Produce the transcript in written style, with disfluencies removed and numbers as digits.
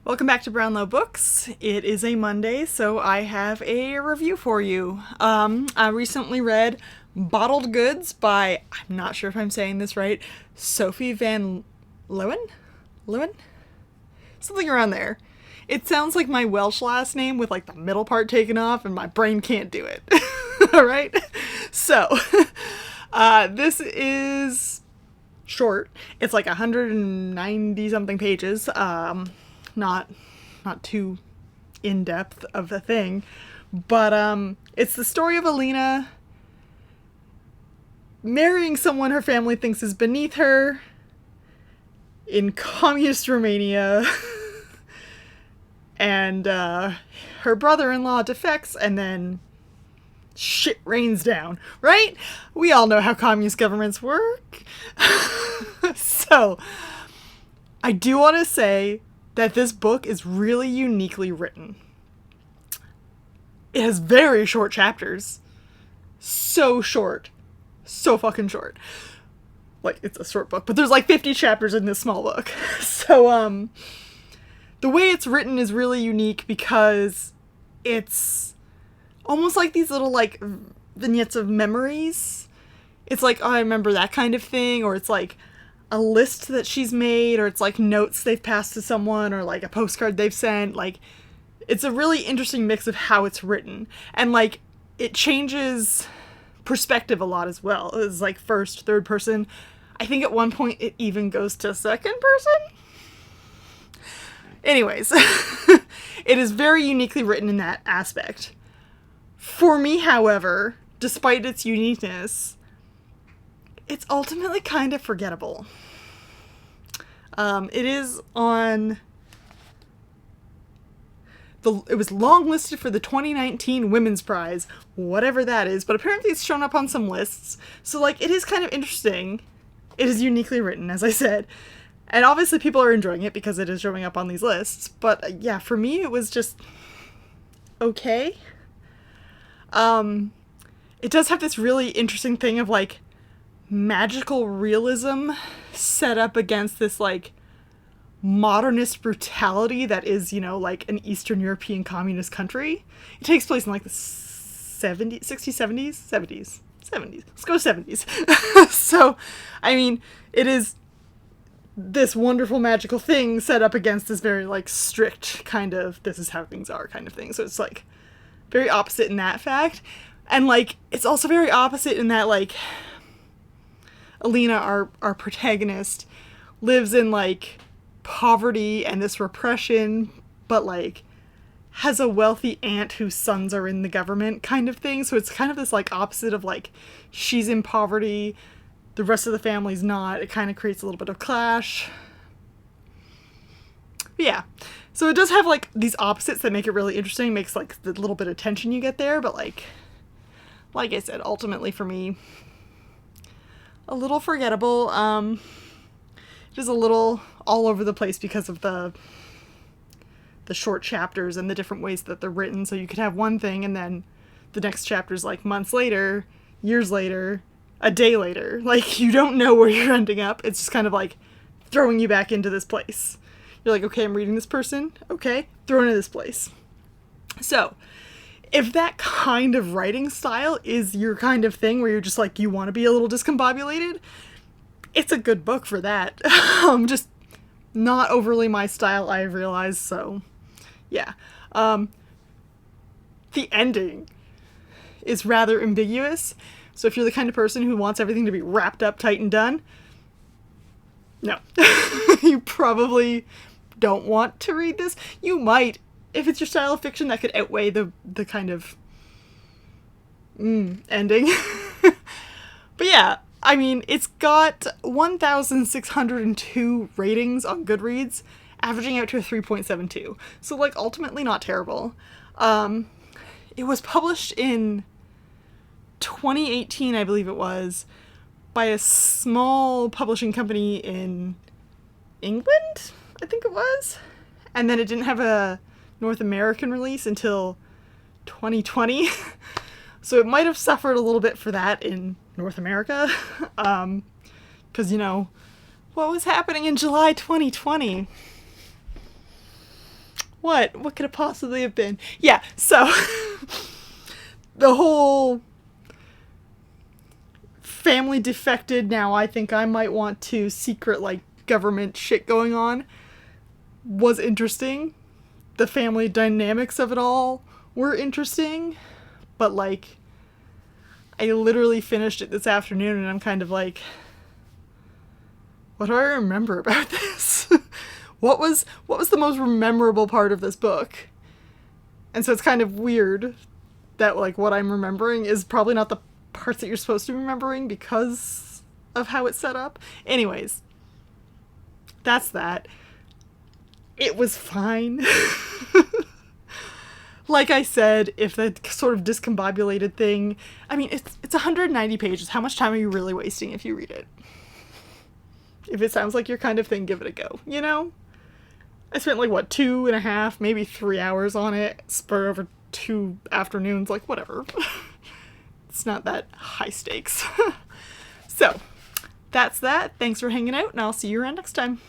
Welcome back to Brownlow Books. It is a Monday, so I have a review for you. I recently read Bottled Goods by, I'm not sure if I'm saying this right, Sophie van Llewyn? Llewyn? Something around there. It sounds like my Welsh last name with like the middle part taken off, and my brain can't do it. Alright? So, this is short. It's like 190 something pages. Not too in depth of a thing, but it's the story of Alina marrying someone her family thinks is beneath her in communist Romania, and her brother-in-law defects, and then shit rains down, right? We all know how communist governments work. So, I do want to say that this book is really uniquely written. It has very short chapters. So short. So fucking short. Like, it's a short book, but there's like 50 chapters in this small book. So, the way it's written is really unique because it's almost like these little, like, vignettes of memories. It's like, oh, I remember that kind of thing, or it's like a list that she's made, or it's like notes they've passed to someone, or like a postcard they've sent. Like, it's a really interesting mix of how it's written, and like it changes perspective a lot as well. It's like first, third person. I think at one point it even goes to second person. Anyways, it is very uniquely written in that aspect. For me, however, despite its uniqueness, it's ultimately kind of forgettable. It is on it was longlisted for the 2019 Women's Prize, whatever that is, but apparently it's shown up on some lists. So, like, it is kind of interesting. It is uniquely written, as I said. And obviously people are enjoying it because it is showing up on these lists. But, yeah, for me, it was just okay. It does have this really interesting thing of, like, magical realism set up against this, like, modernist brutality that is, you know, like an Eastern European communist country. It takes place in like the 70s, 60s, 70s? 70s. 70s. Let's go 70s. So, I mean, it is this wonderful magical thing set up against this very, like, strict kind of, this is how things are kind of thing. So it's, like, very opposite in that fact. And, like, it's also very opposite in that, like, Alina, our protagonist, lives in, like, poverty and this repression, but, like, has a wealthy aunt whose sons are in the government kind of thing. So it's kind of this, like, opposite of, like, she's in poverty, the rest of the family's not. It kind of creates a little bit of clash. But yeah. So it does have, like, these opposites that make it really interesting, makes, like, the little bit of tension you get there, but, like I said, ultimately for me, a little forgettable. It is a little all over the place because of the short chapters and the different ways that they're written. So you could have one thing and then the next chapter's like months later, years later, a day later. Like, you don't know where you're ending up. It's just kind of like throwing you back into this place. You're like, okay, I'm reading this person. Okay, thrown into this place. So, if that kind of writing style is your kind of thing where you're just like, you want to be a little discombobulated, it's a good book for that. Just not overly my style, I realize, so yeah. The ending is rather ambiguous, so if you're the kind of person who wants everything to be wrapped up tight and done, no. You probably don't want to read this. You might, if it's your style of fiction, that could outweigh the kind of ending. But yeah, I mean, it's got 1,602 ratings on Goodreads, averaging out to a 3.72. So, like, ultimately not terrible. It was published in 2018, I believe it was, by a small publishing company in England, I think it was. And then it didn't have a North American release until 2020. So it might have suffered a little bit for that in North America. Because, you know, what was happening in July 2020? What? What could it possibly have been? Yeah, so the whole family defected, now I think I might want to secret, like, government shit going on was interesting. The family dynamics of it all were interesting. But, like, I literally finished it this afternoon and I'm kind of like, what do I remember about this? What was the most memorable part of this book? And so it's kind of weird that, like, what I'm remembering is probably not the parts that you're supposed to be remembering because of how it's set up. Anyways, that's that. It was fine. Like I said, if the sort of discombobulated thing, I mean, it's 190 pages. How much time are you really wasting if you read it? If it sounds like your kind of thing, give it a go, you know? I spent, like, what, 2.5, maybe 3 hours on it, spread over 2 afternoons, like, whatever. It's not that high stakes. So, that's that. Thanks for hanging out, and I'll see you around next time.